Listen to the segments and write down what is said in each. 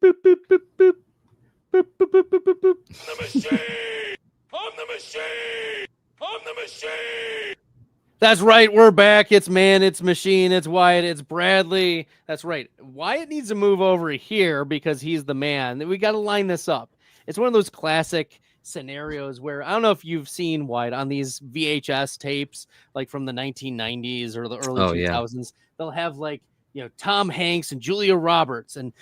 boop, boop, boop, boop. Boop, boop, boop, boop, boop, boop. I'm the machine! I'm the machine! I'm the machine! That's right. We're back. It's man, it's machine, it's Wyatt, it's Bradley. That's right. Wyatt needs to move over here because he's the man. We got to line this up. It's one of those classic scenarios where I don't know if you've seen Wyatt on these VHS tapes, like from the 1990s or the early 2000s. Yeah. They'll have like, Tom Hanks and Julia Roberts, and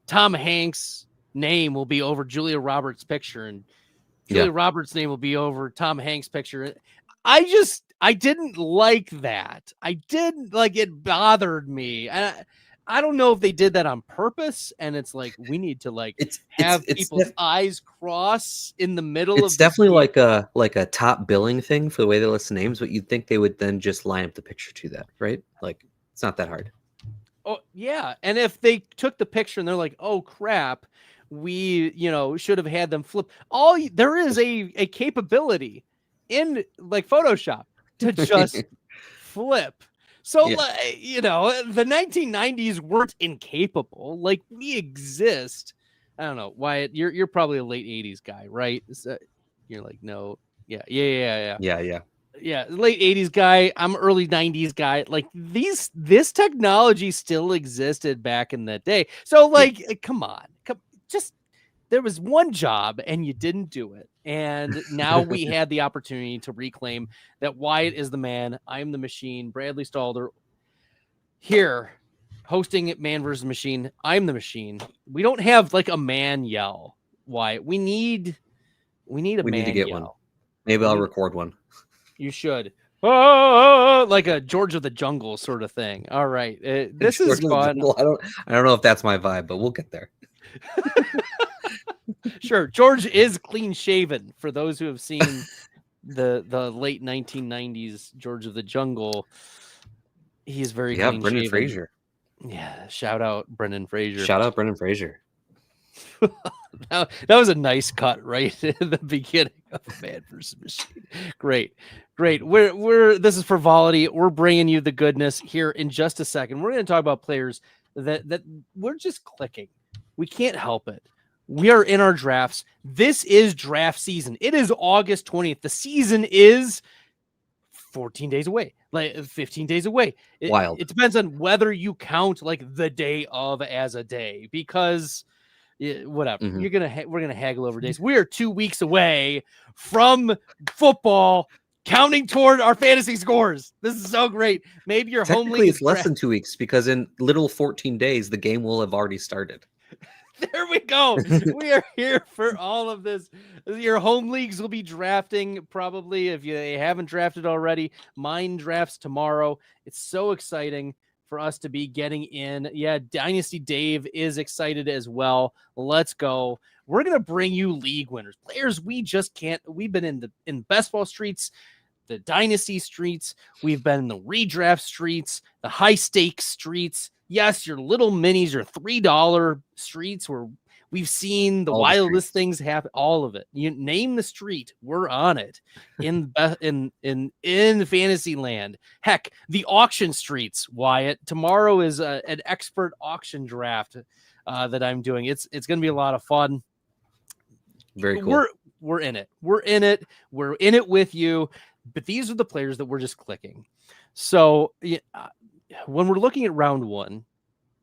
Tom Hanks' name will be over Julia Roberts' picture, and Julia Roberts' name will be over Tom Hanks' picture. I didn't like that. I didn't like it. Bothered me. I don't know if they did that on purpose. And it's like, we need to have people's eyes cross in the middle. It's definitely like a top billing thing for the way they list names, but you'd think they would then just line up the picture to that, right? Like, it's not that hard. Oh yeah. And if they took the picture and they're like, oh crap, we, should have had them flip. There is a capability in like Photoshop to just flip. So, the 1990s weren't incapable. Like, we exist. I don't know, Wyatt, you're probably a late 80s guy, right? You're like, no. Yeah. Yeah, late 80s guy. I'm early 90s guy. Like, this technology still existed back in the day. So, come on. There was one job and you didn't do it. And now we had the opportunity to reclaim that Wyatt is the man. I'm the machine. Bradley Stalder here hosting Man versus Machine. I'm the machine. We don't have like a man yell. Wyatt. We need a man yell. We need to get one. Maybe I'll record one. You should. Oh, like a George of the Jungle sort of thing. All right. This is fun. I don't know if that's my vibe, but we'll get there. Sure, George is clean shaven. For those who have seen the late 1990s George of the Jungle, he's very clean Brendan shaven. Fraser. Yeah, shout out Brendan Fraser. Shout out Brendan Fraser. that was a nice cut right in the beginning of Man vs. Machine. Great. This is frivolity. We're bringing you the goodness here in just a second. We're going to talk about players that we're just clicking. We can't help it. We are in our drafts. This is draft season. It is August 20th. The season is 14 days away, like 15 days away. Wild. It depends on whether you count like the day of as a day, because whatever. Mm-hmm. We're gonna haggle over days. We are 2 weeks away from football, counting toward our fantasy scores. This is so great. Maybe your home league. It's less than 2 weeks because in little 14 days the game will have already started. There we go. We are here for all of this. Your home leagues will be drafting probably if they haven't drafted already. Mine drafts tomorrow. It's so exciting for us to be getting in. Yeah, Dynasty Dave is excited as well. Let's go. We're going to bring you league winners, players we just can't. We've been in best ball streets, the Dynasty streets. We've been in the redraft streets, the high stakes streets. Yes, your little minis, your $3 streets where we've seen the wildest things happen. All of it. You name the street, we're on it. In fantasy land. Heck, the auction streets, Wyatt. Tomorrow is an expert auction draft that I'm doing. It's going to be a lot of fun. Very cool. We're in it. We're in it. We're in it with you. But these are the players that we're just clicking. So when we're looking at round one,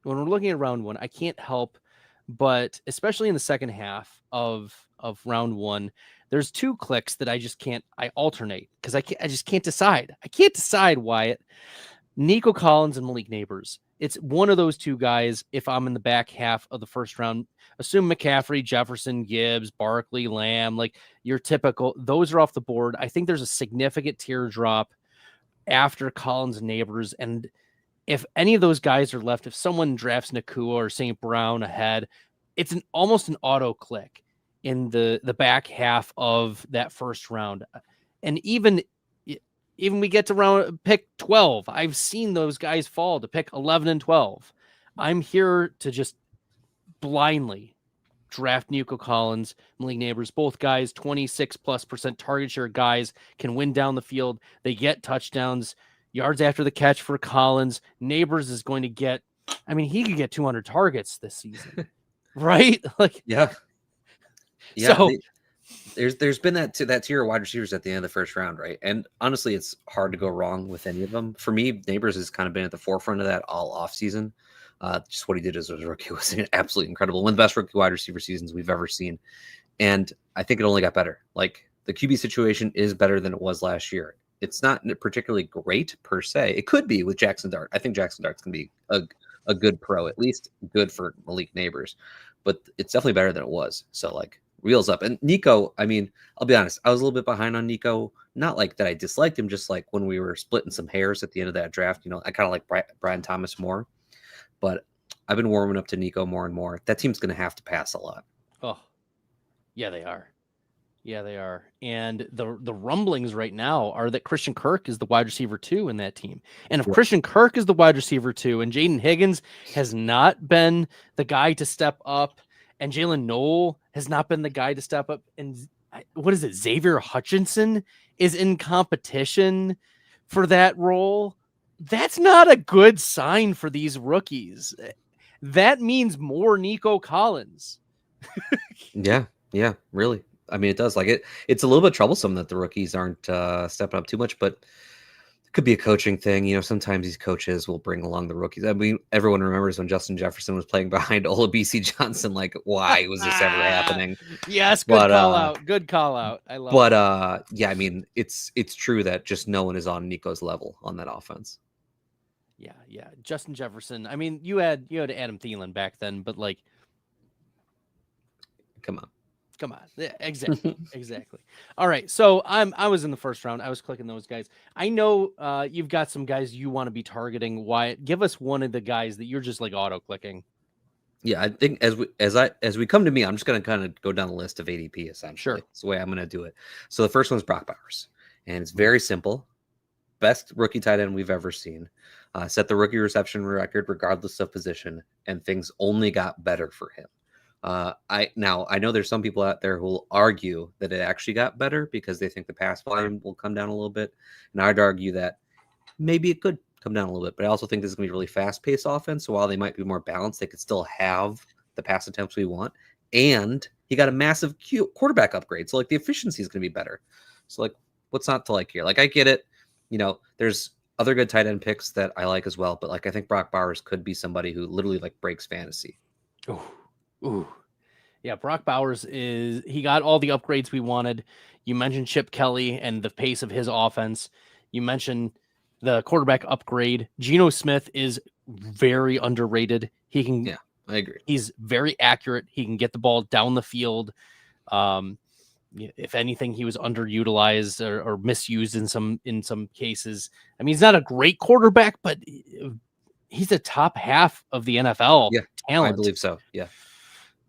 I can't help but, especially in the second half of round one, there's two clicks that I alternate because I just can't decide. I can't decide, Wyatt. Nico Collins and Malik Neighbors. It's one of those two guys. If I'm in the back half of the first round, assume McCaffrey, Jefferson, Gibbs, Barkley, Lamb, like your typical, those are off the board. I think there's a significant teardrop after Collins and Neighbors. And if any of those guys are left, if someone drafts Nakua or St. Brown ahead, it's almost an auto click in the back half of that first round. And even we get to pick 12, I've seen those guys fall to pick 11 and 12. I'm here to just blindly draft Nico Collins, Malik Neighbors, both guys, 26+% target share guys, can win down the field. They get touchdowns. Yards after the catch for Collins. Neighbors is going to get, he could get 200 targets this season. right? Like, Yeah. so There's been that tier of wide receivers at the end of the first round, right? And honestly, it's hard to go wrong with any of them. For me, Neighbors has kind of been at the forefront of that all off season. Just what he did as a rookie was absolutely incredible. One of the best rookie wide receiver seasons we've ever seen. And I think it only got better. Like, the QB situation is better than it was last year. It's not particularly great per se. It could be with Jackson Dart. I think Jackson Dart's going to be a good pro, at least good for Malik Neighbors. But it's definitely better than it was. So, like, wheels up. And Nico, I mean, I'll be honest, I was a little bit behind on Nico. Not like that I disliked him, just like when we were splitting some hairs at the end of that draft. You know, I kind of like Brian Thomas more. But I've been warming up to Nico more and more. That team's going to have to pass a lot. Oh, yeah, they are. Yeah, they are. And the rumblings right now are that Christian Kirk is the wide receiver 2 in that team. And if Christian Kirk is the wide receiver 2 and Jaden Higgins has not been the guy to step up and Jalen Noel has not been the guy to step up, and what is it? Xavier Hutchinson is in competition for that role. That's not a good sign for these rookies. That means more Nico Collins. Yeah, really. I mean, it does. Like, it's a little bit troublesome that the rookies aren't stepping up too much, but it could be a coaching thing. You know, sometimes these coaches will bring along the rookies. I mean, everyone remembers when Justin Jefferson was playing behind Olabisi Johnson. Like, why was this ever happening? Yes, good call out. Good call out. I love it. But yeah, I mean, it's true that just no one is on Nico's level on that offense. Yeah. Justin Jefferson. I mean, you had Adam Thielen back then, but like, come on. Yeah, exactly. All right. So I was in the first round. I was clicking those guys. I know you've got some guys you want to be targeting. Wyatt, give us one of the guys that you're just like auto clicking. Yeah, I think as we come to me, I'm just going to kind of go down the list of ADP essentially. Sure. It's the way I'm going to do it. So the first one's Brock Bowers, and it's very simple. Best rookie tight end we've ever seen. Set the rookie reception record regardless of position, and things only got better for him. I know there's some people out there who will argue that it actually got better because they think the pass volume will come down a little bit, and I'd argue that maybe it could come down a little bit, but I also think this is going to be a really fast-paced offense. So while they might be more balanced, they could still have the pass attempts we want. And he got a massive quarterback upgrade, so like the efficiency is going to be better. So like, what's not to like here? Like, I get it. You know, there's other good tight end picks that I like as well, but like I think Brock Bowers could be somebody who literally like breaks fantasy. Ooh. Yeah, Brock Bowers he got all the upgrades we wanted. You mentioned Chip Kelly and the pace of his offense. You mentioned the quarterback upgrade. Geno Smith is very underrated. Yeah, I agree. He's very accurate. He can get the ball down the field. If anything, he was underutilized or misused in some cases. I mean, he's not a great quarterback, but he's the top half of the NFL talent. I believe so. Yeah.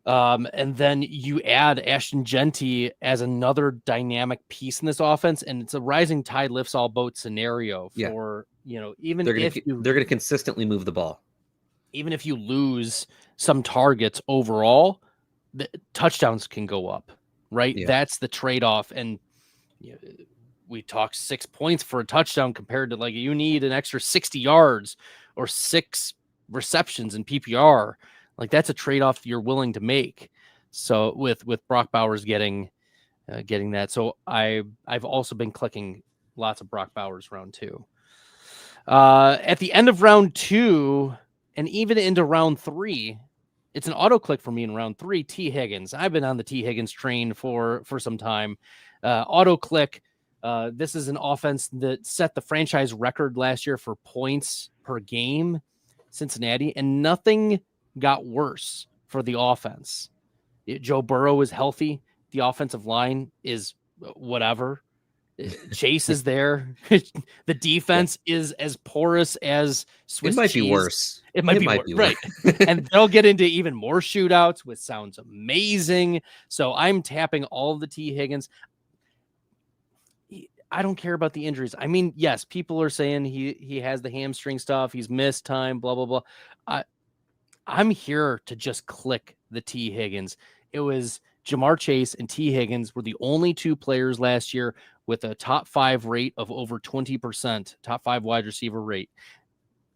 And then you add Ashton Genty as another dynamic piece in this offense, and it's a rising tide lifts all boats scenario for, even they're going to consistently move the ball. Even if you lose some targets overall, the touchdowns can go up, right? Yeah. That's the trade-off. And we talked 6 points for a touchdown compared to like you need an extra 60 yards or 6 receptions in PPR. Like that's a trade-off you're willing to make. So with Brock Bowers getting that. So I've also been clicking lots of Brock Bowers round 2. At the end of round 2 and even into round 3, it's an auto click for me in round 3, T Higgins. I've been on the T Higgins train for some time. Auto click. This is an offense that set the franchise record last year for points per game, Cincinnati, and nothing got worse for the offense. Joe Burrow is healthy. The offensive line is whatever. Chase is there. The defense is as porous as Swiss cheese. Be worse. It might be worse. Right. And they'll get into even more shootouts, which sounds amazing. So I'm tapping all of the T Higgins. I don't care about the injuries. I mean, yes, people are saying he has the hamstring stuff. He's missed time, blah, blah, blah. I'm here to just click the T Higgins. It was Jamar Chase and T Higgins were the only 2 players last year with a top 5 rate of over 20%, top 5 wide receiver rate.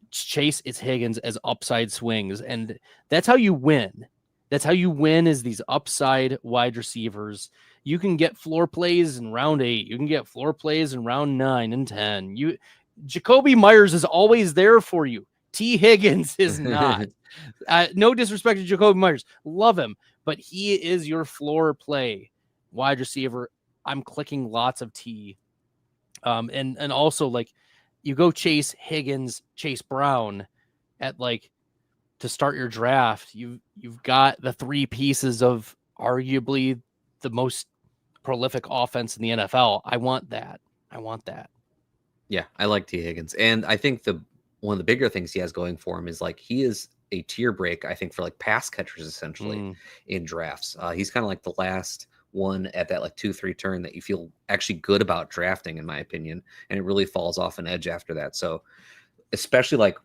Chase is Higgins as upside swings. And that's how you win. That's how you win, is these upside wide receivers. You can get floor plays in round 8. You can get floor plays in round 9 and 10. Jacoby Myers is always there for you. T. Higgins is not. No disrespect to Jacoby Myers. Love him, but he is your floor play wide receiver. I'm clicking lots of T. And also, like, you go Chase Higgins, Chase Brown at, like, to start your draft. You've got the 3 pieces of arguably the most prolific offense in the NFL. I want that. Yeah, I like T. Higgins. And I think one of the bigger things he has going for him is, like, he is a tier break, I think, for like pass catchers essentially in drafts. He's kind of like the last one at that like 2-3 turn that you feel actually good about drafting, in my opinion. And it really falls off an edge after that. So especially like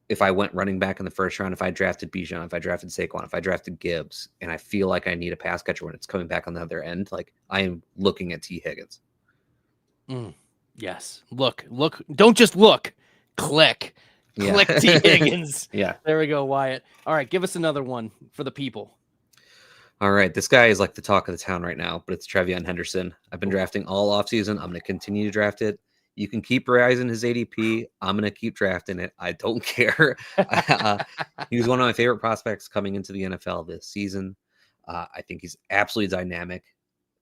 if I went running back in the first round, if I drafted Bijan, if I drafted Saquon, if I drafted Gibbs, and I feel like I need a pass catcher when it's coming back on the other end, like I am looking at T. Higgins. Yes. Look, don't just look, click T. Higgins. Yeah. There we go, Wyatt. All right. Give us another one for the people. All right. This guy is like the talk of the town right now, but it's TreVeyon Henderson. I've been drafting all offseason. I'm going to continue to draft it. You can keep rising his ADP. I'm going to keep drafting it. I don't care. He was one of my favorite prospects coming into the NFL this season. I think he's absolutely dynamic,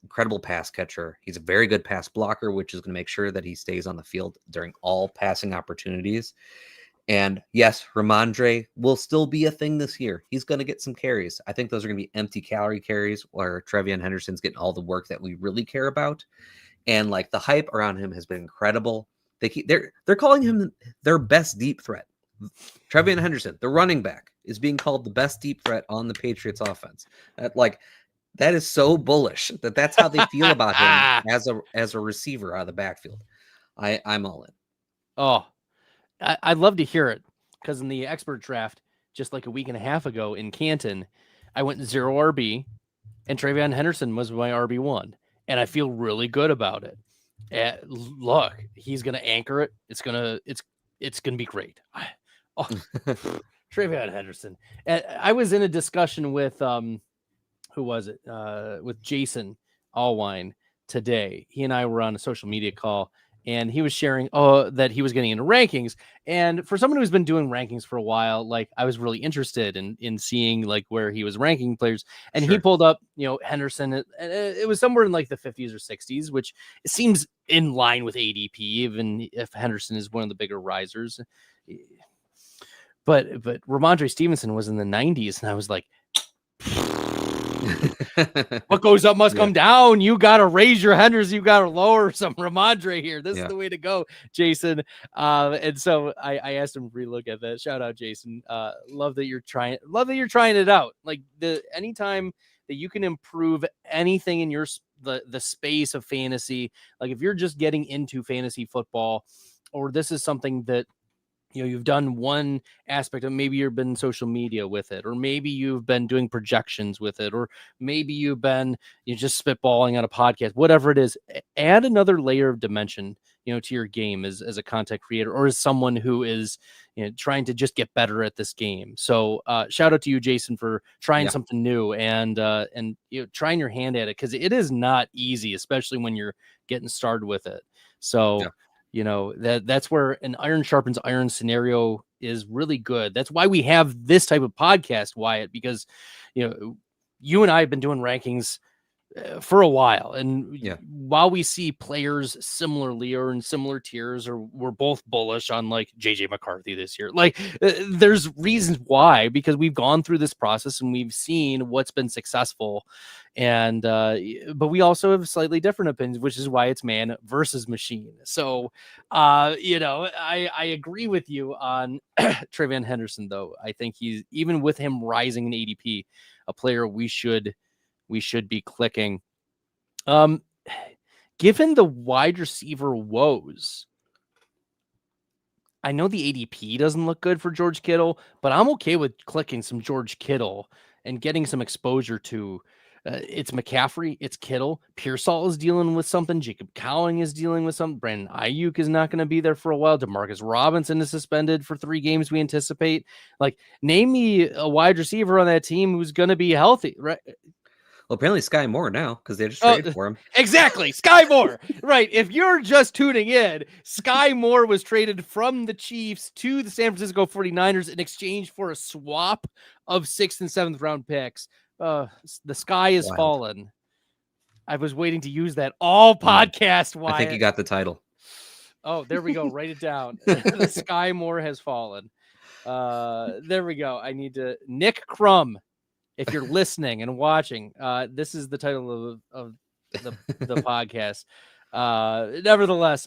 incredible pass catcher. He's a very good pass blocker, which is going to make sure that he stays on the field during all passing opportunities. And yes, Ramondre will still be a thing this year. He's going to get some carries. I think those are going to be empty calorie carries where TreVeyon Henderson's getting all the work that we really care about. And like the hype around him has been incredible. They're calling him their best deep threat. TreVeyon Henderson, the running back, is being called the best deep threat on the Patriots offense. That is so bullish that's how they feel about him as a receiver out of the backfield. I'm all in. Oh, I'd love to hear it, because in the expert draft just like a week and a half ago in Canton, I went 0 RB, and TreVeyon Henderson was my RB1, and I feel really good about it. Look, he's gonna anchor it. It's gonna be great. TreVeyon Henderson. I was in a discussion with who was it? With Jason Allwine today. He and I were on a social media call, and he was sharing that he was getting into rankings. And for someone who's been doing rankings for a while, like, I was really interested in seeing like where he was ranking players. And He pulled up, Henderson, and it was somewhere in like the 50s or 60s, which seems in line with ADP, even if Henderson is one of the bigger risers. But Ramondre Stevenson was in the 90s, and I was like, what goes up must come down. You got to raise your Henderson. You got to lower some Ramondre here. This is the way to go, Jason. And so I asked him to relook at that. Shout out, Jason. Love that you're trying it out. Like, anytime that you can improve anything in the space of fantasy, like if you're just getting into fantasy football, or this is something that you've done one aspect of, maybe you've been social media with it, or maybe you've been doing projections with it, or maybe you've been just spitballing on a podcast, whatever it is, add another layer of dimension, to your game as a content creator, or as someone who is trying to just get better at this game. So shout out to you, Jason, for trying something new and trying your hand at it, because it is not easy, especially when you're getting started with it. So that's where an iron sharpens iron scenario is really good. That's why we have this type of podcast, Wyatt, because you and I have been doing rankings for a while, and while we see players similarly or in similar tiers, or we're both bullish on like JJ McCarthy this year, like there's reasons why, because we've gone through this process and we've seen what's been successful, and but we also have slightly different opinions, which is why it's man versus machine. So I agree with you on TreVeyon Henderson, though. I think he's, even with him rising in ADP, a player we should be clicking. Given the wide receiver woes, I know the ADP doesn't look good for George Kittle, but I'm okay with clicking some George Kittle and getting some exposure to It's McCaffrey, it's Kittle. Pearsall is dealing with something. Jacob Cowing is dealing with something. Brandon Ayuk is not going to be there for a while. Demarcus Robinson is suspended for 3 games, we anticipate. Like, name me a wide receiver on that team who's going to be healthy, right? Well, apparently Sky Moore now, because they just traded for him. Exactly. Sky Moore. Right. If you're just tuning in, Sky Moore was traded from the Chiefs to the San Francisco 49ers in exchange for a swap of 6th and 7th round picks. The sky is fallen. I was waiting to use that all podcast. Wyatt. I think you got the title. Oh, there we go. Write it down. The Sky Moore has fallen. There we go. I need to Nick Crum. If you're listening and watching, this is the title of the podcast. Nevertheless,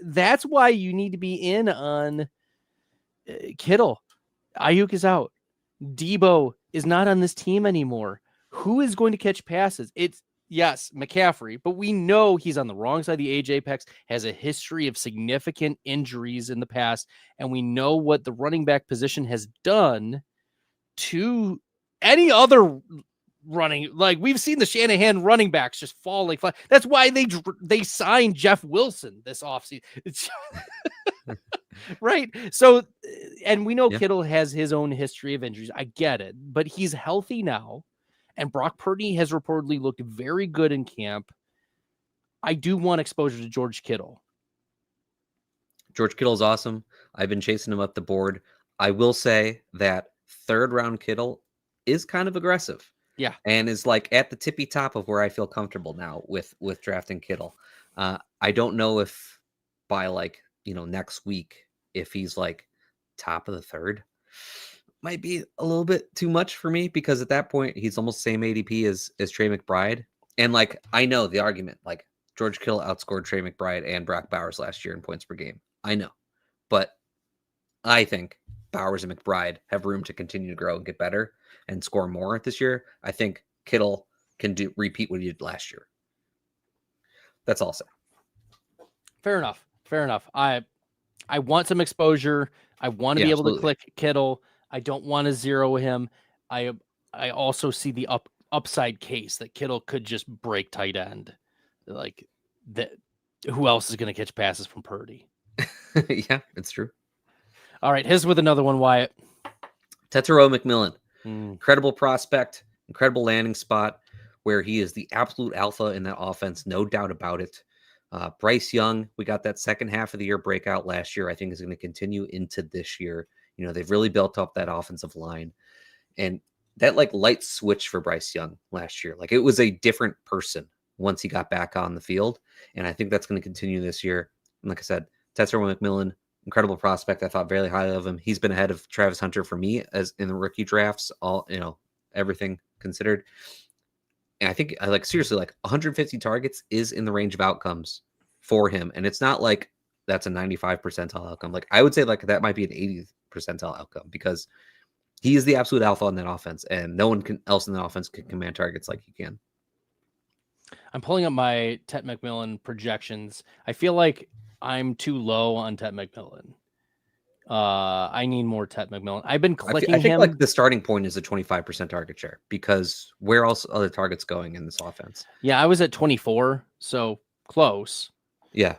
that's why you need to be in on Kittle. Ayuk is out. Debo is not on this team anymore. Who is going to catch passes? It's, yes, McCaffrey, but we know he's on the wrong side of the age apex, has a history of significant injuries in the past, and we know what the running back position has done to any other running. Like, we've seen the Shanahan running backs just fall like fly. That's why they signed Jeff Wilson this offseason. Right. So, and we know Kittle has his own history of injuries. I get it, but he's healthy now. And Brock Purdy has reportedly looked very good in camp. I do want exposure to George Kittle. George Kittle is awesome. I've been chasing him up the board. I will say that 3rd round Kittle is kind of aggressive. Yeah. And is like at the tippy top of where I feel comfortable now with drafting Kittle. I don't know if by next week, if he's like top of the 3rd, might be a little bit too much for me, because at that point he's almost same ADP as Trey McBride. And like, I know the argument, like George Kittle outscored Trey McBride and Brock Bowers last year in points per game. I know, but I think Bowers and McBride have room to continue to grow and get better and score more this year. I think Kittle can repeat what he did last year. That's all I'll say. Fair enough. I want some exposure. I want to be able to click Kittle. I don't want to zero him. I also see the upside case that Kittle could just break tight end. Like, that, who else is going to catch passes from Purdy? Yeah, it's true. All right, his with another one, Wyatt. Tetairoa McMillan. Incredible prospect, incredible landing spot where he is the absolute alpha in that offense, no doubt about it. Bryce Young, we got that second half of the year breakout last year, I think is going to continue into this year. You know, they've really built up that offensive line. And that like light switch for Bryce Young last year, like it was a different person once he got back on the field. And I think that's going to continue this year. And like I said, Tetairoa McMillan, incredible prospect. I thought very highly of him. He's been ahead of Travis Hunter for me as in the rookie drafts, everything considered. And I think seriously, 150 targets is in the range of outcomes for him. And it's not like that's a 95 percentile outcome. Like, I would say that might be an 80 percentile outcome, because he is the absolute alpha in that offense, and no one else in the offense can command targets like he can. I'm pulling up my Tet McMillan projections. I feel like I'm too low on Tet McMillan. I need more Tet McMillan. I've been clicking I think him. like the starting point is a 25% target share, because where else are the targets going in this offense? Yeah, I was at 24, so close. Yeah.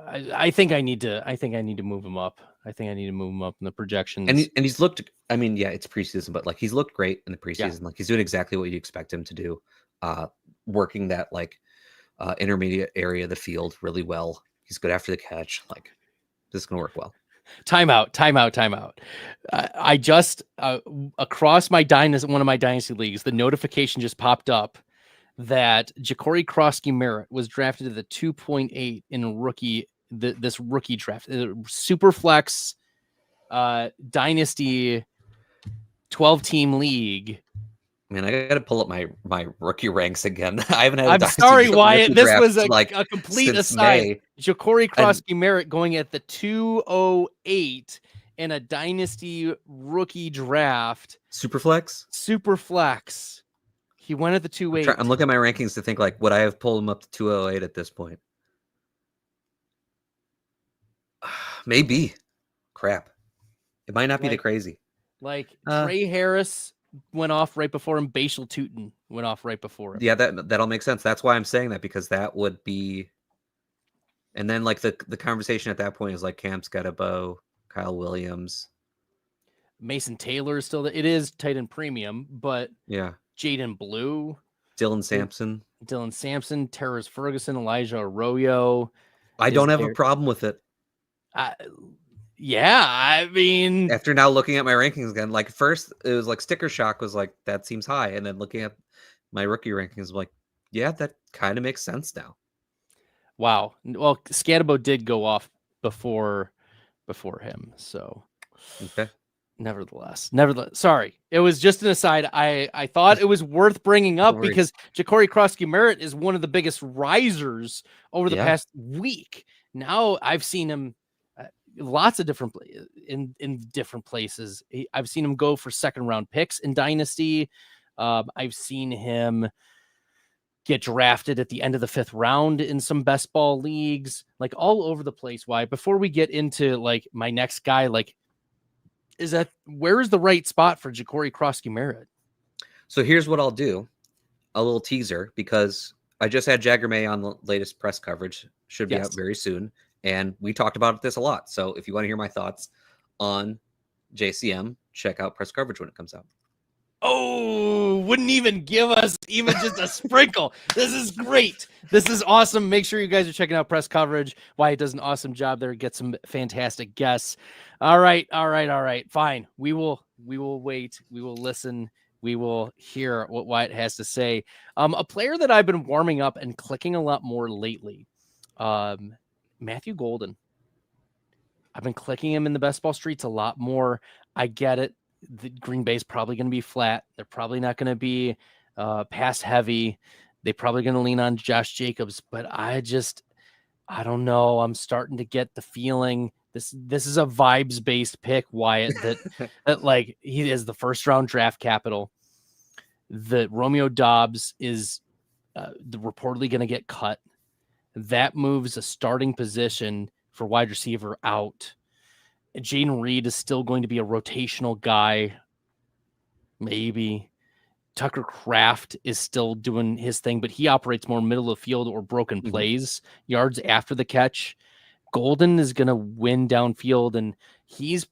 I think I need to move him up. I think I need to move him up in the projections. And he's looked, I mean, yeah, it's preseason, but like he's looked great in the preseason. Yeah. Like he's doing exactly what you expect him to do. Working that intermediate area of the field really well. He's good after the catch. Like, this is going to work well. Timeout. I just across my one of my dynasty leagues, the notification just popped up that Ja'Cory Krosky-Merritt was drafted at the 2.8 in this rookie draft, superflex dynasty 12-team league. Man, I got to pull up my rookie ranks again. I haven't had. I'm sorry, Wyatt. This was a complete aside. Ja'Cory Krosky-Merritt going at the 208 in a dynasty rookie draft. Superflex. He went at the 208. I'm looking at my rankings to think would I have pulled him up to 208 at this point? Maybe. Crap. It might not be the crazy. Trey Harris went off right before him. Bashal Tootin went off right before him. Yeah, that'll make sense. That's why I'm saying that, because that would be. And then like the conversation at that point is like Cam Sketabo, Kyle Williams. Mason Taylor is still there. It is tight end premium, but Yeah. Jaden Blue, Dylan Sampson, Terrace Ferguson, Elijah Arroyo. I don't have a problem with it. Yeah, I mean, after now looking at my rankings again, like first it was like sticker shock was like, that seems high. And then looking at my rookie rankings, I'm like, yeah, that kind of makes sense now. Wow. Well, Scatabo did go off before him. So okay. Nevertheless, sorry. It was just an aside. I thought it was worth bringing up because Ja'Cory Krosky-Merritt is one of the biggest risers over the past week. Now I've seen him lots of different in different places. I've seen him go for second round picks in Dynasty. I've seen him get drafted at the end of the 5th round in some best ball leagues, like all over the place. Why? Before we get into like my next guy, like, where is the right spot for Ja'Cory Krosky-Merritt? So here's what I'll do. A little teaser, because I just had Jagger May on the latest press coverage. Should be out very soon. And we talked about this a lot. So if you want to hear my thoughts on JCM, check out press coverage when it comes out. Oh, wouldn't even give us even just a sprinkle. This is great. This is awesome. Make sure you guys are checking out press coverage. Wyatt does an awesome job there. Get some fantastic guests. All right. Fine. We will wait. We will listen. We will hear what Wyatt has to say. A player that I've been warming up and clicking a lot more lately, Matthew Golden. I've been clicking him in the best ball streets a lot more. I get it. The Green Bay is probably going to be flat. They're probably not going to be pass heavy. They're probably going to lean on Josh Jacobs, but I don't know. I'm starting to get the feeling this is a vibes based pick, Wyatt, that like he is the first round draft capital. The Romeo Dobbs is reportedly going to get cut. That moves a starting position for wide receiver out. Jaden Reed is still going to be a rotational guy. Maybe Tucker Kraft is still doing his thing, but he operates more middle of field or broken plays, yards after the catch. Golden is going to win downfield, and he's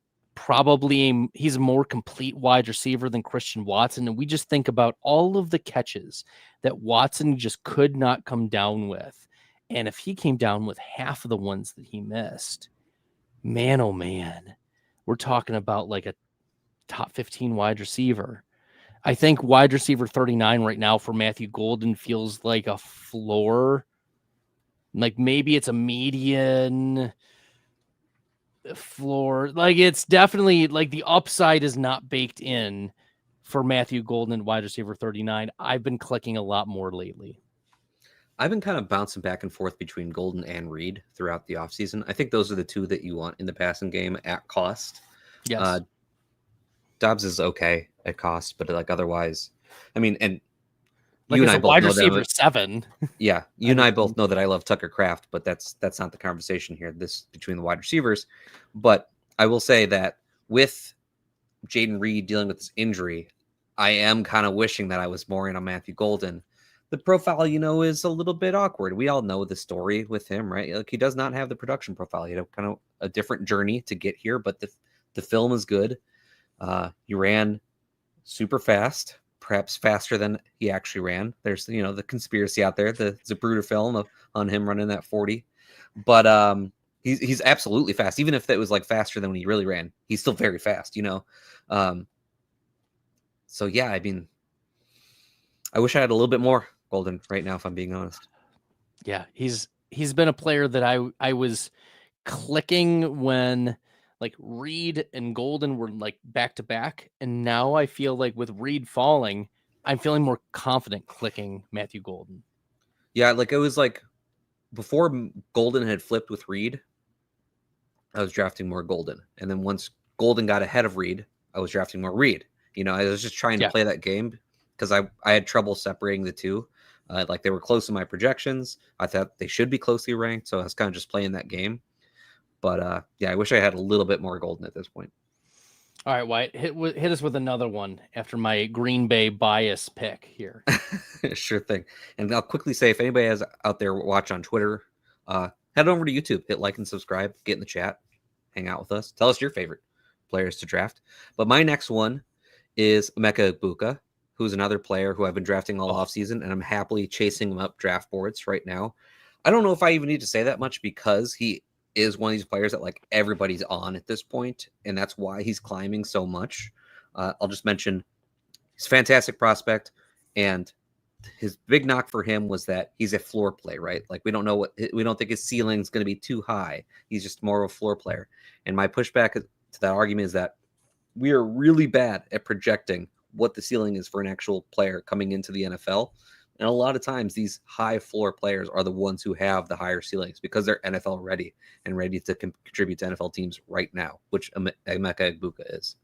a more complete wide receiver than Christian Watson. And we just think about all of the catches that Watson just could not come down with. And if he came down with half of the ones that he missed, man, oh man, we're talking about like a top 15 wide receiver. I think wide receiver 39 right now for Matthew Golden feels like a floor. Like maybe it's a median floor. Like it's definitely like the upside is not baked in for Matthew Golden, wide receiver 39. I've been clicking a lot more lately. I've been kind of bouncing back and forth between Golden and Reed throughout the offseason. I think those are the two that you want in the passing game at cost. Yes. Dobbs is okay at cost, but like otherwise, I mean, and like you and I both wide know receiver that 7. Yeah, you and I both know that I love Tucker Kraft, but that's not the conversation here. This between the wide receivers. But I will say that with Jaden Reed dealing with this injury, I am kind of wishing that I was more in on Matthew Golden. The profile, is a little bit awkward. We all know the story with him, right? Like he does not have the production profile. He had kind of a different journey to get here, but the film is good. He ran super fast, perhaps faster than he actually ran. There's, the conspiracy out there, the Zapruder film on him running that 40. But he's absolutely fast. Even if that was like faster than when he really ran, he's still very fast, So yeah, I mean, I wish I had a little bit more Golden right now, if I'm being honest. Yeah, he's been a player that I was clicking when like Reed and Golden were like back to back, and now I feel like with Reed falling, I'm feeling more confident clicking Matthew Golden. Yeah, like it was like before Golden had flipped with Reed, I was drafting more Golden, and then once Golden got ahead of Reed, I was drafting more Reed. I was just trying to play that game because I had trouble separating the two. Like they were close in my projections. I thought they should be closely ranked, so I was kind of just playing that game. But yeah, I wish I had a little bit more Golden at this point. All right, White, hit us with another one after my Green Bay bias pick here. Sure thing. And I'll quickly say, if anybody has out there watch on Twitter, head over to YouTube, hit like and subscribe, get in the chat, hang out with us. Tell us your favorite players to draft. But my next one is Emeka Egbuka, who's another player who I've been drafting all offseason, and I'm happily chasing him up draft boards right now. I don't know if I even need to say that much because he is one of these players that like everybody's on at this point, and that's why he's climbing so much. I'll just mention he's a fantastic prospect, and his big knock for him was that he's a floor play, right? Like we don't think his ceiling is going to be too high. He's just more of a floor player. And my pushback to that argument is that we are really bad at projecting what the ceiling is for an actual player coming into the NFL. And a lot of times these high floor players are the ones who have the higher ceilings because they're NFL ready and ready to contribute to NFL teams right now, which Emeka Egbuka is.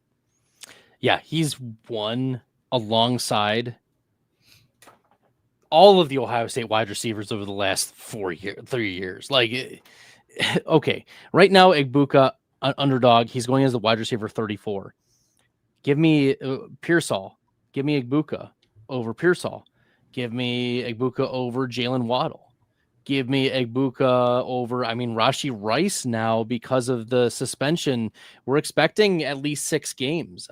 Yeah, he's won alongside all of the Ohio State wide receivers over the last 3 years. Like, okay, right now, Egbuka, underdog, he's going as the wide receiver 34. Give me Pearsall. Give me Egbuka over Pearsall. Give me Egbuka over Jalen Waddle. Give me Egbuka over, Rashee Rice now because of the suspension. We're expecting at least 6 games.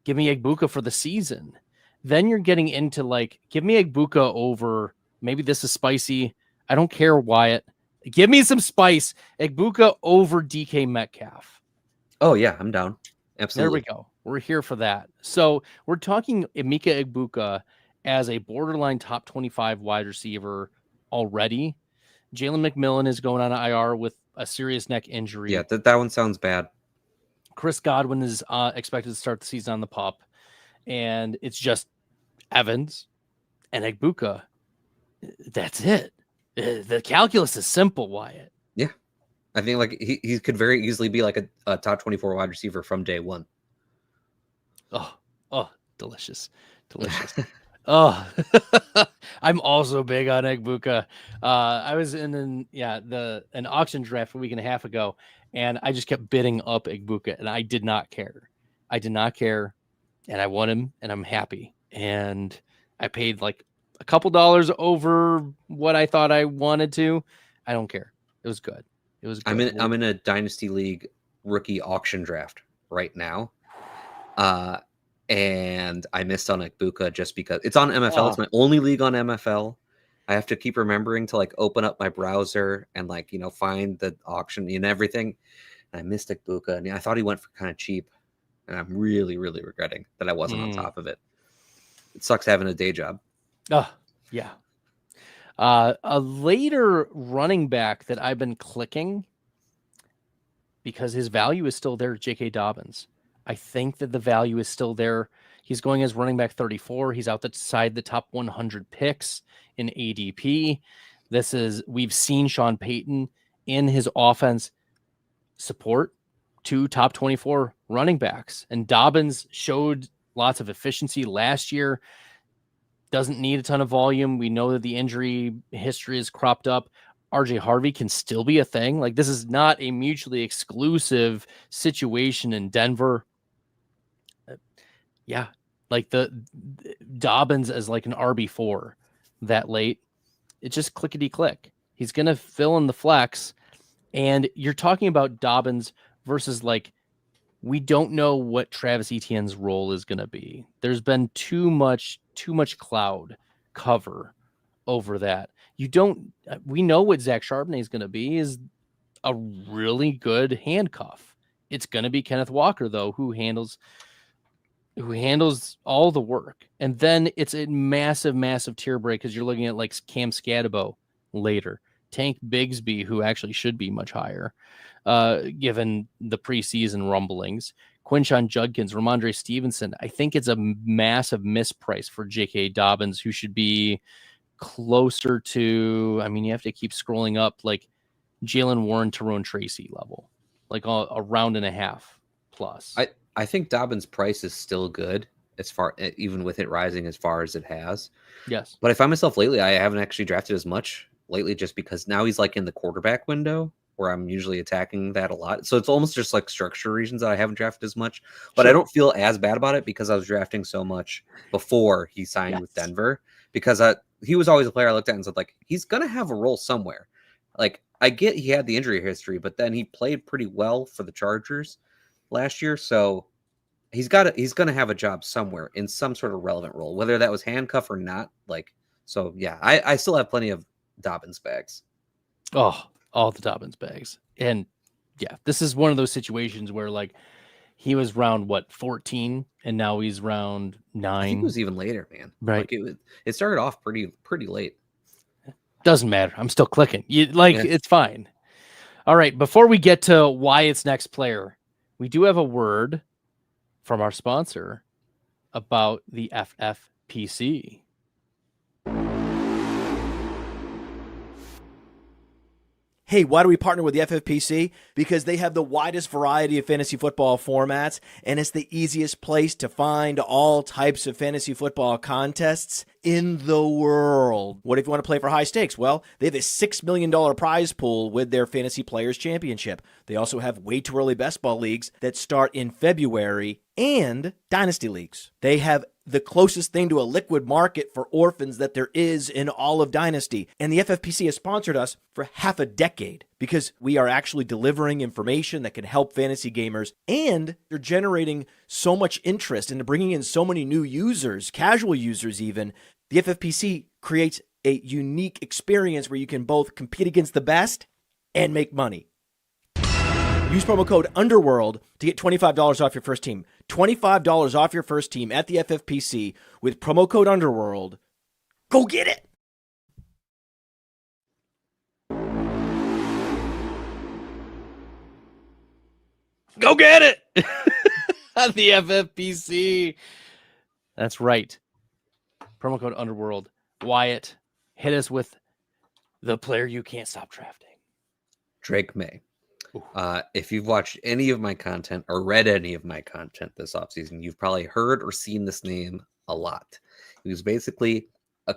Give me Egbuka for the season. Then you're getting into give me Egbuka over, maybe this is spicy. I don't care, Wyatt. Give me some spice. Egbuka over DK Metcalf. Oh, yeah, I'm down. Absolutely. There we go. We're here for that. So we're talking Emeka Egbuka as a borderline top 25 wide receiver already. Jalen McMillan is going on IR with a serious neck injury. Yeah, that one sounds bad. Chris Godwin is expected to start the season on the PUP. And it's just Evans and Egbuka. That's it. The calculus is simple, Wyatt. Yeah. I think he could very easily be like a top 24 wide receiver from day one. Oh, delicious. Oh, I'm also big on Egbuka. I was in an auction draft a week and a half ago, and I just kept bidding up Egbuka, and I did not care. And I won him, and I'm happy. And I paid like a couple dollars over what I thought I wanted to. I don't care. It was good. I'm in a Dynasty League rookie auction draft right now. And I missed on Egbuka just because it's on MFL. It's my only league on MFL. I have to keep remembering to open up my browser and find the auction and everything. And I missed Egbuka, and I thought he went for kind of cheap. And I'm really, really regretting that I wasn't on top of it. It sucks having a day job. Oh, yeah. A later running back that I've been clicking because his value is still there, J.K. Dobbins. I think that the value is still there. He's going as running back 34. He's outside the top 100 picks in ADP. We've seen Sean Payton in his offense support 2 top 24 running backs. And Dobbins showed lots of efficiency last year. Doesn't need a ton of volume. We know that the injury history is cropped up. RJ Harvey can still be a thing. This is not a mutually exclusive situation in Denver. Yeah. The Dobbins as an RB4 that late. It's just clickety click. He's going to fill in the flex. And you're talking about Dobbins versus we don't know what Travis Etienne's role is going to be. There's been too much cloud cover over that. We know what Zach Charbonnet is going to be is a really good handcuff. It's going to be Kenneth Walker though, who handles all the work. And then it's a massive tear break because you're looking at Cam Scadabo later. Tank Bigsby, who actually should be much higher, given the preseason rumblings. Quinshon Judkins, Ramondre Stevenson. I think it's a massive misprice for J.K. Dobbins, who should be closer to, you have to keep scrolling up, Jalen Warren, Tyrone Tracy level, a round and a half plus. I think Dobbins' price is still good even with it rising as far as it has. Yes. But I find myself lately, I haven't actually drafted as much lately just because now he's in the quarterback window. where I'm usually attacking that a lot. So it's almost just like structure reasons that I haven't drafted as much, but I Sure. don't feel as bad about it because I was drafting so much before he signed with Denver, because he was always a player I looked at and said, like, he's going to have a role somewhere. Like, I get he had the injury history, but then he played pretty well for the Chargers last year. So he's going to have a job somewhere in some sort of relevant role, whether that was handcuff or not. Like, so yeah, I still have plenty of Dobbins bags. Oh, all the Dobbins bags. And yeah, this is one of those situations where like he was round 14 and now he's round 9. I think it was even later, man. Right. Like it started off pretty late. Doesn't matter. I'm still clicking. It's fine. All right. Before we get to Wyatt's next player, we do have a word from our sponsor about the FFPC. Hey, why do we partner with the FFPC? Because they have the widest variety of fantasy football formats, and it's the easiest place to find all types of fantasy football contests in the world. What if you want to play for high stakes? Well, they have a $6 million prize pool with their Fantasy Players Championship. They also have way too early best ball leagues that start in February and Dynasty leagues. They have the closest thing to a liquid market for orphans that there is in all of Dynasty. And the FFPC has sponsored us for half a decade because we are actually delivering information that can help fantasy gamers, and they're generating so much interest and bringing in so many new users, casual users even. The FFPC creates a unique experience where you can both compete against the best and make money. Use promo code UNDERWORLD to get $25 off your first team. $25 off your first team at the FFPC with promo code UNDERWORLD. Go get it! Go get it! At the FFPC. That's right. Promo code UNDERWORLD. Wyatt, hit us with the player you can't stop drafting. Drake Maye. If you've watched any of my content or read any of my content this offseason, you've probably heard or seen this name a lot. He was basically a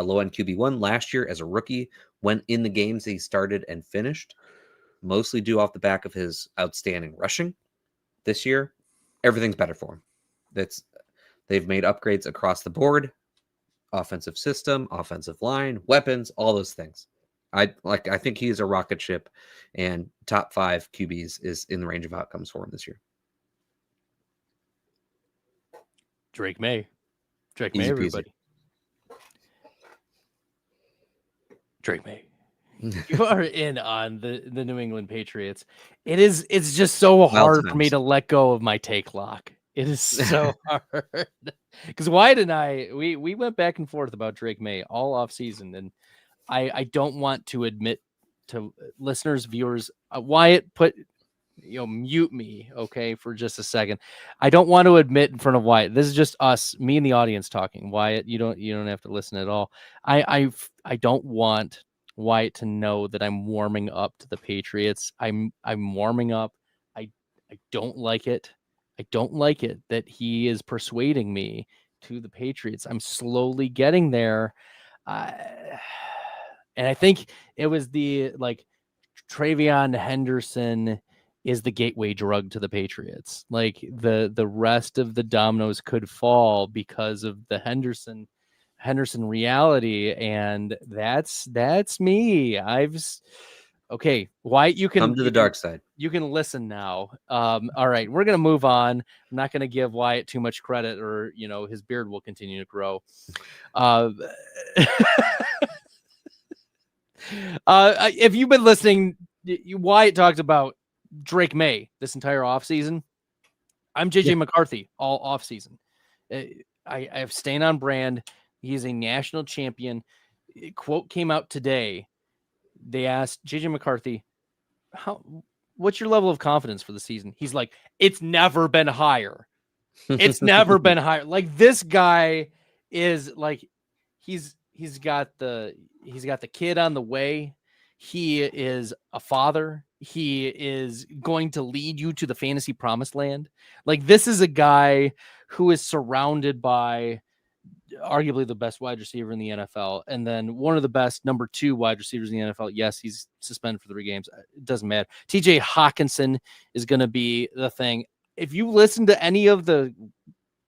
low-end QB1 last year as a rookie, went in the games that he started and finished, mostly due off the back of his outstanding rushing. This year, everything's better for him. They've made upgrades across the board, offensive system, offensive line, weapons, all those things. I think he is a rocket ship, and top 5 QBs is in the range of outcomes for him this year. Drake Maye, Easy everybody. Drake Maye. You are in on the New England Patriots. It's just so hard for me to let go of my take lock. It is so hard because Wyatt and I we went back and forth about Drake Maye all off season, and I don't want to admit to listeners, viewers, Wyatt, mute me, okay, for just a second. I don't want to admit in front of Wyatt. This is just us, me and the audience talking. Wyatt, you don't have to listen at all. I don't want Wyatt to know that I'm warming up to the Patriots. I'm warming up. I don't like it. I don't like it that he is persuading me to the Patriots. I'm slowly getting there. And I think it was the TreVeyon Henderson is the gateway drug to the Patriots. Like the rest of the dominoes could fall because of the Henderson reality. And that's me. Okay, Wyatt, you can come to the dark side. You can listen now. All right, we're going to move on. I'm not going to give Wyatt too much credit, or his beard will continue to grow. If you've been listening, Wyatt talked about Drake Maye this entire offseason. I'm JJ McCarthy all offseason. I have staying on brand. He's a national champion. A quote came out today. They asked JJ McCarthy, what's your level of confidence for the season? He's like, it's never been higher. It's never been higher. Like, this guy is like, he's got the kid on the way. He is a father. He is going to lead you to the fantasy promised land. Like, this is a guy who is surrounded by arguably the best wide receiver in the NFL, and then one of the best number 2 wide receivers in the NFL. Yes, he's suspended for 3 games. It doesn't matter. TJ Hawkinson is going to be the thing. If you listen to any of the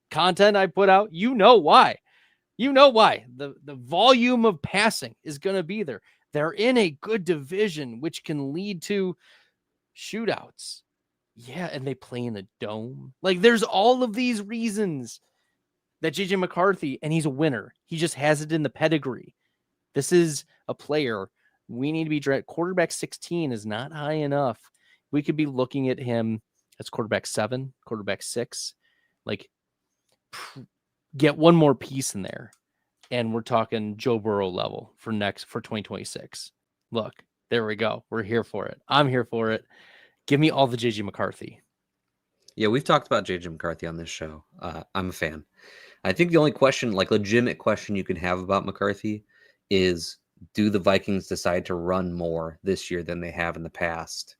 content I put out, you know why. You know why. The volume of passing is going to be there. They're in a good division, which can lead to shootouts. Yeah, and they play in a dome. Like, there's all of these reasons that JJ McCarthy, and he's a winner. He just has it in the pedigree. This is a player we need to be drafted. Quarterback 16 is not high enough. We could be looking at him as quarterback 7, quarterback 6. Like, get one more piece in there, and we're talking Joe Burrow level for 2026. Look, there we go. We're here for it. I'm here for it. Give me all the JJ McCarthy. Yeah, we've talked about JJ McCarthy on this show. I'm a fan. I think the only question, like legitimate question you can have about McCarthy is, do the Vikings decide to run more this year than they have in the past?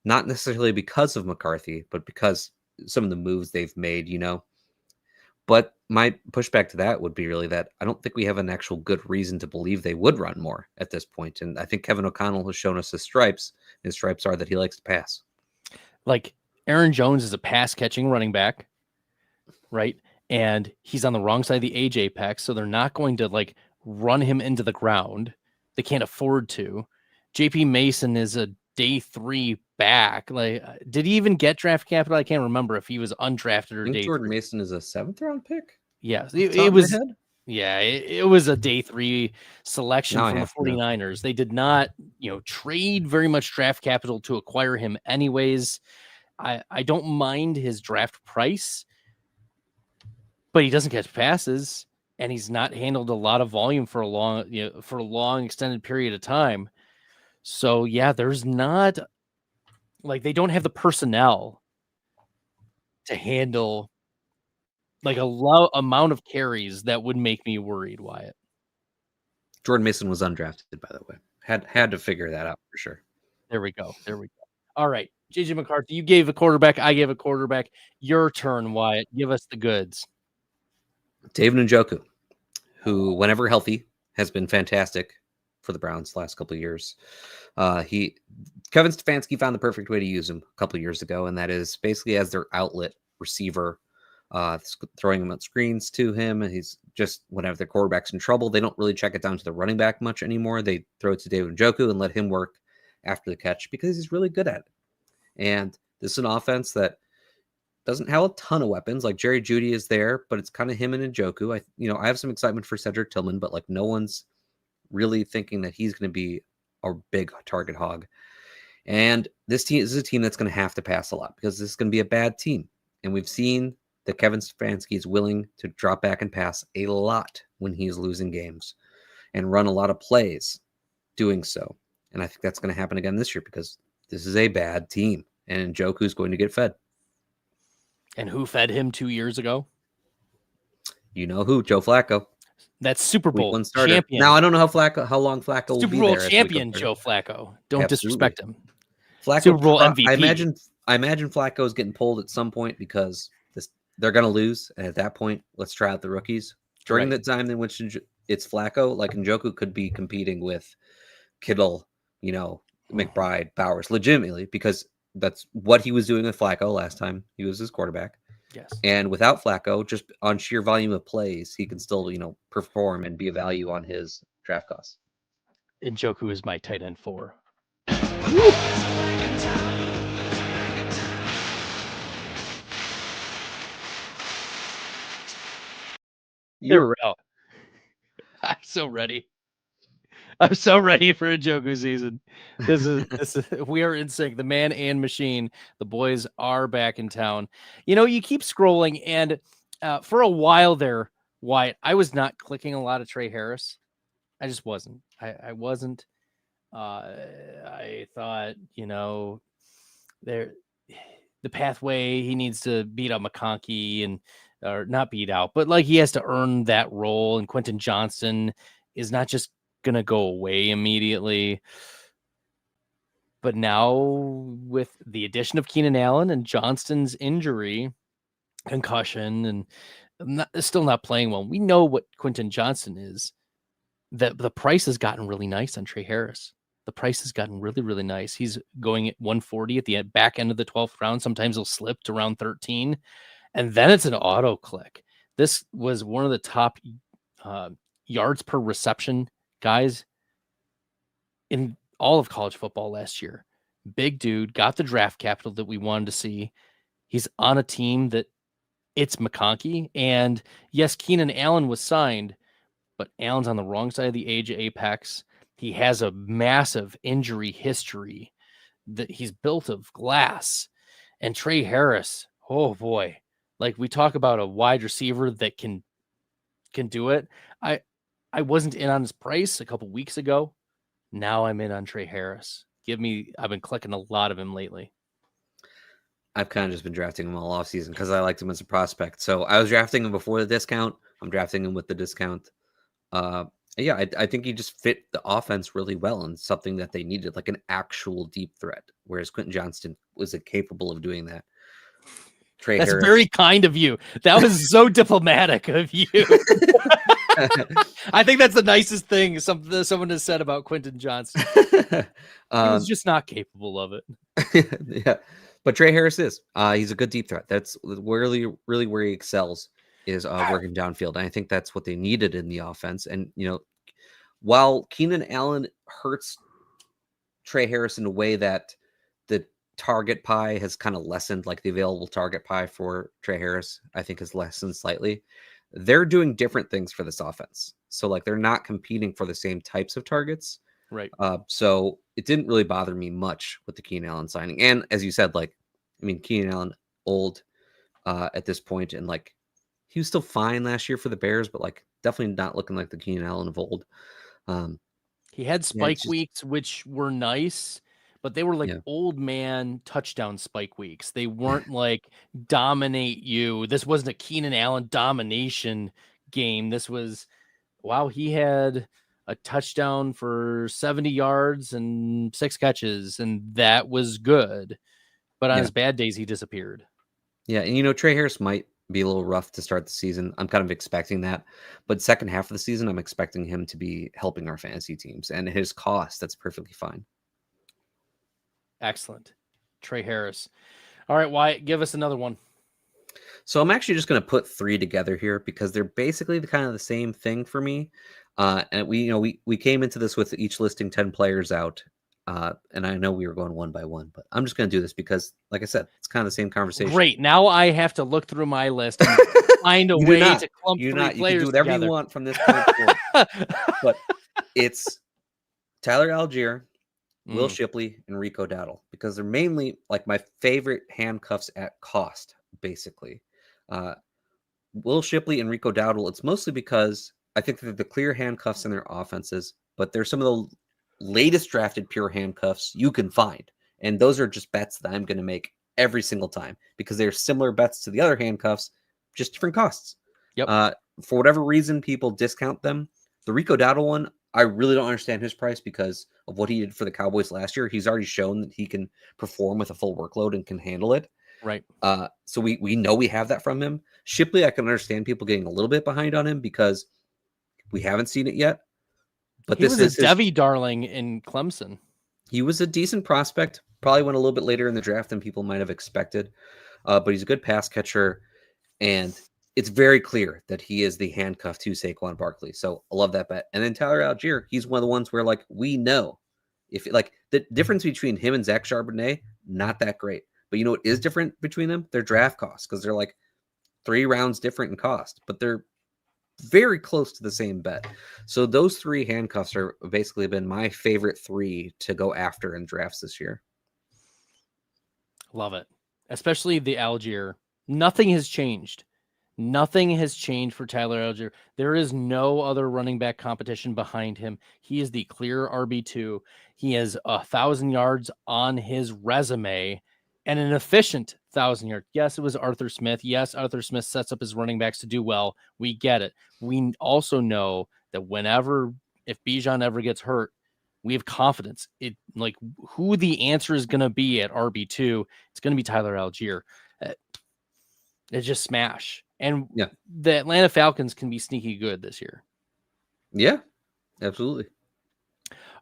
Not necessarily because of McCarthy, but because some of the moves they've made, you know? But my pushback to that would be really that I don't think we have an actual good reason to believe they would run more at this point. And I think Kevin O'Connell has shown us his stripes. His stripes are that he likes to pass. Like, Aaron Jones is a pass-catching running back, right? And he's on the wrong side of the age apex, so they're not going to, like, run him into the ground. They can't afford to. JP Mason is a day 3 back. Like, did he even get draft capital? I can't remember if he was undrafted or I think day Jordan 3. Mason is a 7th round pick. Yeah, it was. Yeah, it was a day 3 selection Now from the 49ers. They did not, trade very much draft capital to acquire him anyways. I don't mind his draft price, but he doesn't catch passes, and he's not handled a lot of volume for a long extended period of time. So yeah, there's not, like, they don't have the personnel to handle like a low amount of carries that would make me worried, Wyatt. Jordan Mason was undrafted, by the way. Had to figure that out for sure. There we go. All right, JJ McCarthy, you gave a quarterback, I gave a quarterback. Your turn, Wyatt. Give us the goods. David Njoku, who, whenever healthy, has been fantastic for the Browns the last couple of years. Kevin Stefanski found the perfect way to use him a couple of years ago, and that is basically as their outlet receiver, throwing him out screens to him. And he's just, whenever their quarterback's in trouble, they don't really check it down to the running back much anymore. They throw it to David Njoku and let him work after the catch because he's really good at it. And this is an offense that doesn't have a ton of weapons. Like, Jerry Jeudy is there, but it's kind of him and Njoku. I have some excitement for Cedric Tillman, but like, no one's really thinking that he's going to be a big target hog. And this is a team that's going to have to pass a lot because this is going to be a bad team. And we've seen that Kevin Stefanski is willing to drop back and pass a lot when he's losing games and run a lot of plays doing so. And I think that's going to happen again this year because this is a bad team and Njoku's going to get fed. And who fed him 2 years ago? You know who? Joe Flacco. That's Super Bowl champion. Now, I don't know how long Flacco will be there. Super Bowl champion Joe Flacco. Don't disrespect him. Flacco, Super Bowl MVP. I imagine Flacco is getting pulled at some point because they're going to lose. And at that point, let's try out the rookies. During the time in which it's Flacco, like, Njoku could be competing with Kittle, McBride, Bowers, legitimately, because that's what he was doing with Flacco last time he was his quarterback. Yes. And without Flacco, just on sheer volume of plays, he can still, perform and be a value on his draft costs. Njoku is my tight end 4. You're out. I'm so ready. I'm so ready for a Njoku season. This is we are in sync. The man and machine. The boys are back in town. You keep scrolling, and for a while there, Wyatt, I was not clicking a lot of Trey Harris. I just wasn't. I wasn't. I thought, the pathway, he needs to beat out McConkey or not beat out, but like, he has to earn that role. And Quentin Johnston is not just going to go away immediately. But now with the addition of Keenan Allen and Johnston's injury, concussion, and still not playing well. We know what Quentin Johnston is. That the price has gotten really nice on Trey Harris. The price has gotten really, really nice. He's going at 140 at the back end of the 12th round. Sometimes he'll slip to round 13, and then it's an auto click. This was one of the top yards per reception guys in all of college football last year. Big dude, got the draft capital that we wanted to see. He's on a team that it's McCarthy. And yes, Keenan Allen was signed, but Allen's on the wrong side of the age apex. He has a massive injury history that he's built of glass. And Trey Harris, oh boy, like we talk about a wide receiver that can do it. I wasn't in on his price a couple weeks ago. Now I'm in on Trey Harris. I've been clicking a lot of him lately. I've kind of just been drafting him all offseason because I liked him as a prospect. So I was drafting him before the discount. I'm drafting him with the discount. Yeah, I think he just fit the offense really well and something that they needed, like an actual deep threat, whereas Quentin Johnston wasn't capable of doing that. That's Harris. Very kind of you. That was so diplomatic of you. I think that's the nicest thing someone has said about Quentin Johnston. He was just not capable of it. Yeah, but Trey Harris is. He's a good deep threat. That's really where he excels, is working downfield. And I think that's what they needed in the offense. And, while Keenan Allen hurts Trey Harris in a way that the target pie has kind of lessened, like the available target pie for Trey Harris, I think has lessened slightly. They're doing different things for this offense. So like they're not competing for the same types of targets. Right. So it didn't really bother me much with the Keenan Allen signing. And as you said, Keenan Allen old at this point, and like he was still fine last year for the Bears, but like definitely not looking like the Keenan Allen of old. He had spike weeks, which were nice, but they were like old man touchdown spike weeks. They weren't like dominate you. This wasn't a Keenan Allen domination game. This was, wow, he had a touchdown for 70 yards and 6 catches, and that was good. But on his bad days, he disappeared. Yeah, and Trey Harris might be a little rough to start the season. I'm kind of expecting that. But second half of the season, I'm expecting him to be helping our fantasy teams. And his cost, that's perfectly fine. Excellent. Trey Harris. All right, Wyatt, give us another one. So I'm actually just going to put 3 together here because they're basically kind of the same thing for me. And we came into this with each listing 10 players out. And I know we were going one by one, but I'm just going to do this because, like I said, it's kind of the same conversation. Great. Now I have to look through my list and find a way to clump 3 players You can do whatever together. you want from this point forward. But it's Tyler Algier, Will Shipley, and Rico Dowdle, because they're mainly like my favorite handcuffs at cost, basically. Will Shipley and Rico Dowdle, it's mostly because I think they're the clear handcuffs in their offenses, but they're some of the latest drafted pure handcuffs you can find. And those are just bets that I'm going to make every single time because they're similar bets to the other handcuffs, just different costs. Yep. For whatever reason, people discount them. The Rico Dowdle one, I really don't understand his price because of what he did for the Cowboys last year. He's already shown that he can perform with a full workload and can handle it. Right. So we know we have that from him. Shipley, I can understand people getting a little bit behind on him because we haven't seen it yet. But he was a Debbie darling in Clemson. He was a decent prospect. Probably went a little bit later in the draft than people might have expected. But he's a good pass catcher. And it's very clear that he is the handcuff to Saquon Barkley. So I love that bet. And then Tyler Algier, he's one of the ones where like we know if like the difference between him and Zach Charbonnet, not that great. But you know what is different between them? Their draft costs, because they're like 3 rounds different in cost, but they're very close to the same bet. So those 3 handcuffs are basically been my favorite 3 to go after in drafts this year. Love it. Especially the Algier. Nothing has changed. Nothing has changed for Tyler Algier. There is no other running back competition behind him. He is the clear RB2. He has 1,000 yards on his resume and an efficient 1,000 yards. Yes, it was Arthur Smith. Yes, Arthur Smith sets up his running backs to do well. We get it. We also know that if Bijan ever gets hurt, we have confidence. Like who the answer is going to be at RB2, it's going to be Tyler Algier. It's just smash. And Yeah. the Atlanta Falcons can be sneaky good this year. Yeah, absolutely.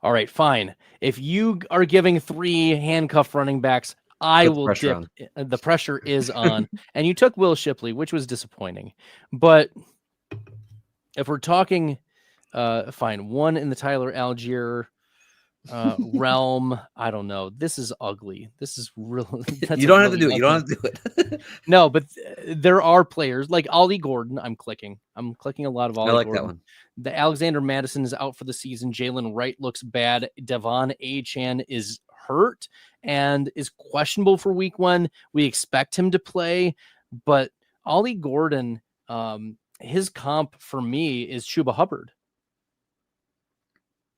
All right, fine. If you are giving 3 handcuff running backs, I Put the will pressure dip. on. The pressure is on. And you took Will Shipley, which was disappointing. But if we're talking, fine, 1 in the Tyler Algier realm, I don't know. This is ugly. This is real. You don't have to do it. You don't have to do it. No, but there are players like Ollie Gordon. I'm clicking a lot of Ollie I like Gordon. that one. The Alexander Madison is out for the season. Jalen Wright looks bad. Devon Achan is hurt and is questionable for week 1. We expect him to play, but Ollie Gordon, his comp for me is Chuba Hubbard.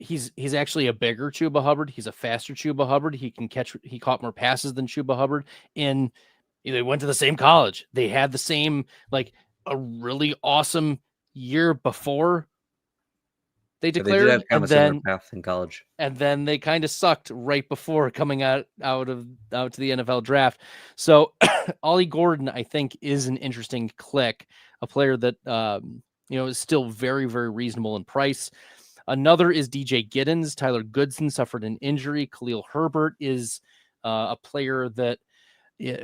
He's actually a bigger Chuba Hubbard. He's a faster Chuba Hubbard. He caught more passes than Chuba Hubbard. They went to the same college. They had the same, like, a really awesome year before they declared, they did have kind and of a similar path in college. And then they kind of sucked right before coming out to the NFL draft. So Ollie Gordon, I think, is an interesting click, a player that is still very, very reasonable in price. Another is DJ Giddens. Tyler Goodson suffered an injury. Khalil Herbert is a player that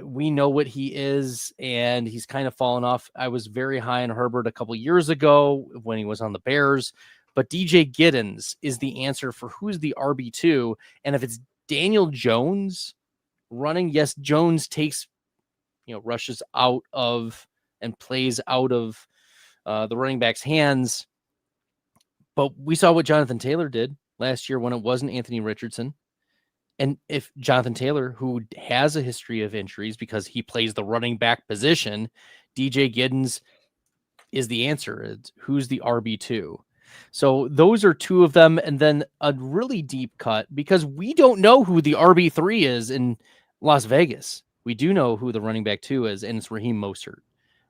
we know what he is, and he's kind of fallen off. I was very high on Herbert a couple years ago when he was on the Bears. But DJ Giddens is the answer for who's the RB2. And if it's Daniel Jones running, yes, Jones takes, rushes out of and plays out of the running back's hands. But we saw what Jonathan Taylor did last year when it wasn't Anthony Richardson. And if Jonathan Taylor, who has a history of injuries because he plays the running back position, DJ Giddens is the answer. It's who's the RB2. So those are 2 of them. And then a really deep cut, because we don't know who the RB3 is in Las Vegas. We do know who the running back 2 is, and it's Raheem Mostert.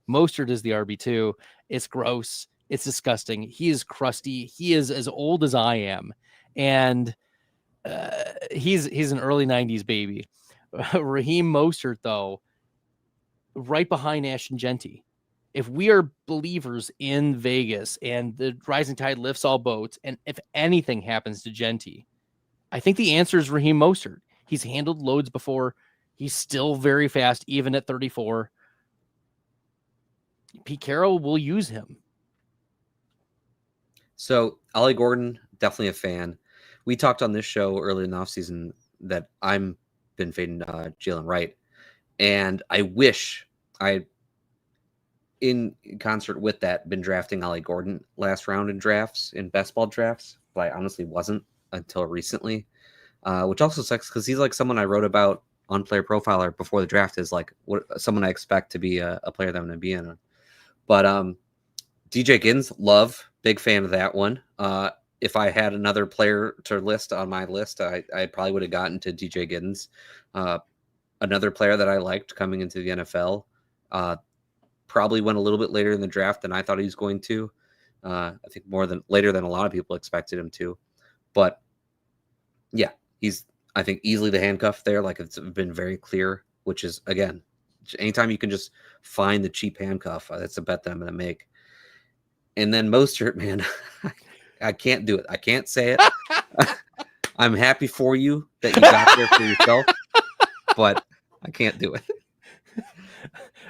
Mostert is the RB2. It's gross. It's disgusting. He is crusty. He is as old as I am. And he's an early 90s baby. Raheem Mostert, though, right behind Ashton Genty. If we are believers in Vegas and the rising tide lifts all boats, and if anything happens to Genty, I think the answer is Raheem Mostert. He's handled loads before. He's still very fast, even at 34. Pete Carroll will use him. So Ollie Gordon, definitely a fan. We talked on this show early in the offseason that I'm been fading Jalen Wright. And I wish I, in concert with that, been drafting Ollie Gordon last round in best ball drafts. But I honestly wasn't until recently, which also sucks because he's like someone I wrote about on Player Profiler before the draft is like someone I expect to be a player that I'm going to be in. But DJ Giddens, big fan of that one. If I had another player to list on my list, I probably would have gotten to DJ Giddens. Another player that I liked coming into the NFL, probably went a little bit later in the draft than I thought he was going to. I think later than a lot of people expected him to. But yeah, he's, I think, easily the handcuff there. Like, it's been very clear, which is, again, anytime you can just find the cheap handcuff, that's a bet that I'm going to make. And then Mostert, man, I can't do it. I can't say it. I'm happy for you that you got there for yourself, but I can't do it.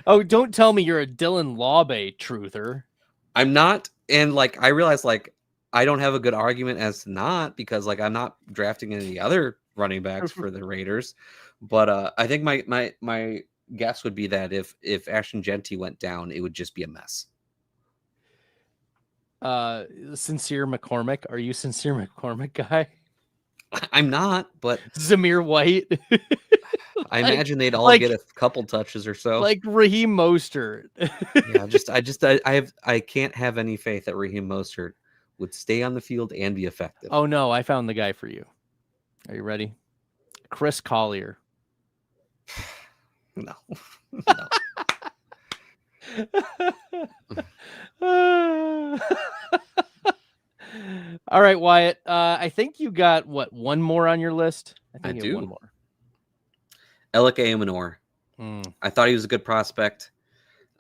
Oh, don't tell me you're a Dylan Laube truther. I'm not. And like, I realize like I don't have a good argument as to not, because like I'm not drafting any other running backs for the Raiders. But I think my guess would be that if Ashton Genty went down, it would just be a mess. Sincere McCormick. Are you Sincere McCormick guy? I'm not, but Zamir White. I imagine they'd all get a couple touches or so. Like Raheem Mostert. Yeah, I can't have any faith that Raheem Mostert would stay on the field and be effective. Oh no, I found the guy for you. Are you ready? Chris Collier. No. All right, Wyatt. I think you got one more on your list? I you do. One more. Emeka Egbuka. I thought he was a good prospect.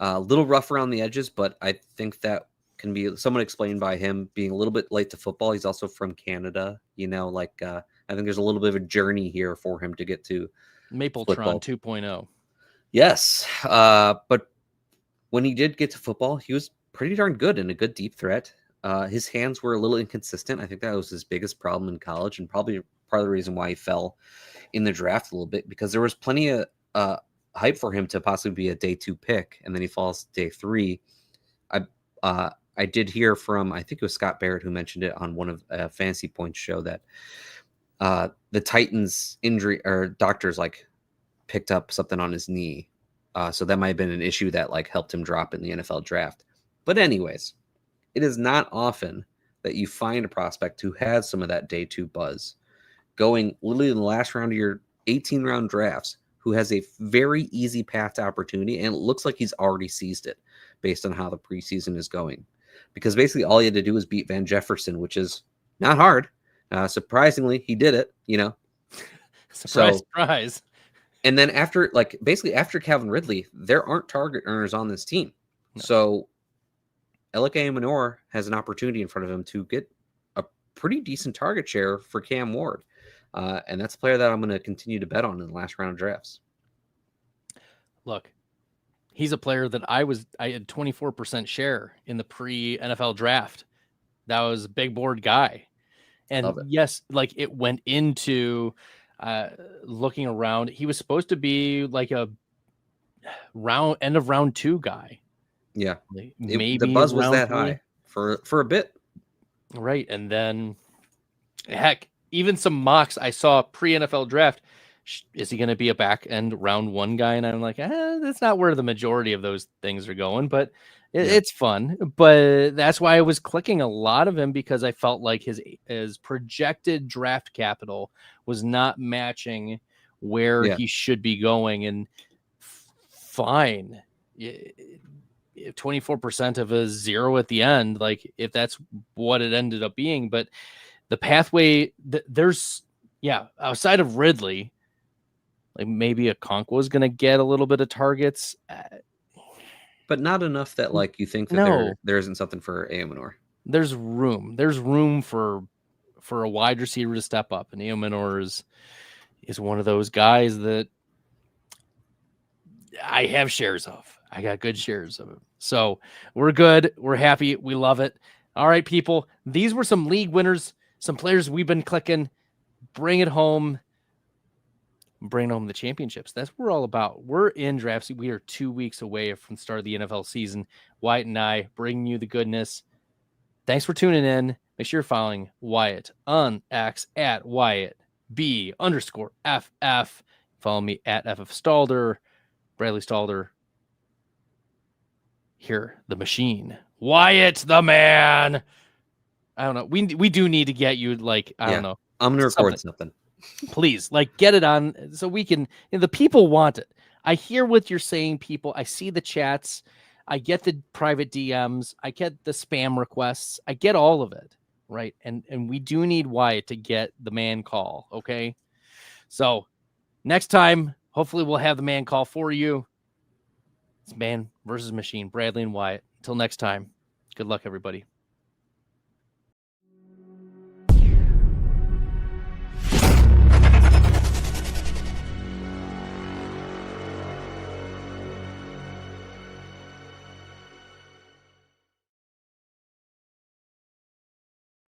A little rough around the edges, but I think that can be somewhat explained by him being a little bit late to football. He's also from Canada, I think there's a little bit of a journey here for him to get to Mapletron football. 2.0. Yes, but when he did get to football, he was pretty darn good and a good deep threat. His hands were a little inconsistent. I think that was his biggest problem in college, and probably part of the reason why he fell in the draft a little bit, because there was plenty of hype for him to possibly be a day 2 pick, and then he falls to day 3. I did hear from, I think it was Scott Barrett who mentioned it on one of Fantasy Points show, that the Titans injury or doctors picked up something on his knee. So that might have been an issue that helped him drop in the NFL draft. But anyways, it is not often that you find a prospect who has some of that day 2 buzz going literally in the last round of your 18-round drafts, who has a very easy path to opportunity, and it looks like he's already seized it based on how the preseason is going. Because basically all he had to do was beat Van Jefferson, which is not hard. Surprisingly, he did it, Surprise. And then after Calvin Ridley, there aren't target earners on this team. No. So Emeka Egbuka has an opportunity in front of him to get a pretty decent target share for Cam Ward. And that's a player that I'm going to continue to bet on in the last round of drafts. Look, he's a player that I had 24% share in the pre-NFL draft. That was a big board guy. And yes, it went into looking around. He was supposed to be a end of round 2 guy. Yeah. Maybe the buzz was that 3. high for a bit. Right. And then heck, even some mocks I saw pre-NFL draft, is he going to be a back end round 1 guy? And I'm like, that's not where the majority of those things are going, but it's fun. But that's why I was clicking a lot of him, because I felt like his projected draft capital was not matching where he should be going. And fine, 24% of a 0 at the end, if that's what it ended up being. But the pathway, there's outside of Ridley, maybe a Okonkwo is going to get a little bit of targets, but not enough that you think that there isn't something for Egbuka. There's room for a wide receiver to step up, and Egbuka is one of those guys that I have shares of. I got good shares of him, so we're good. We're happy. We love it. All right, people. These were some league winners, some players we've been clicking. Bring it home. Bring home the championships. That's what we're all about. We're in drafts. We are 2 weeks away from the start of the NFL season. Wyatt and I bringing you the goodness. Thanks for tuning in. Make sure you're following Wyatt on X at Wyatt_B_FF. Follow me at FF Stalder, Bradley Stalder. Here, the machine. Wyatt, the man. I don't know. We do need to get you I don't know. I'm going to record something. Please, get it on so we can, the people want it. I hear what you're saying, people. I see the chats. I get the private DMs. I get the spam requests. I get all of it, right? And we do need Wyatt to get the man call, okay? So next time, hopefully we'll have the man call for you. It's man versus machine, Bradley and Wyatt. Until next time, good luck, everybody.